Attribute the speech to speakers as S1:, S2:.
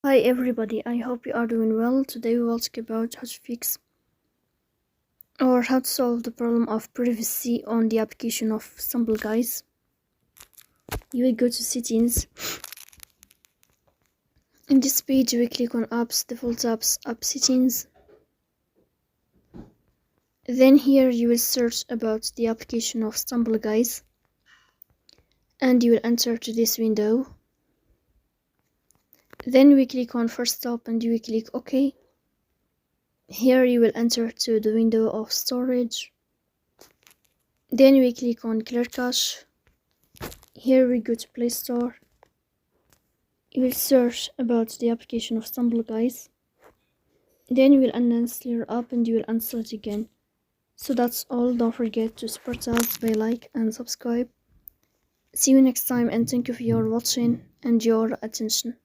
S1: Hi everybody, I hope you are doing well. Today we will talk about how to fix or how to solve the problem of privacy on the application of Stumble guys. You will go to settings. In this page we click on apps, default apps, app settings. Then here you will search about the application of Stumble guys and you will enter to this window. Then we click on first stop and you will click OK. Here you will enter to the window of storage. Then we click on clear cache. Here we go to Play Store. You will search about the application of Stumble guys. Then you will uninstall your app and you will install it again. So that's all. Don't forget to support us by like and subscribe. See you next time and thank you for your watching and your attention.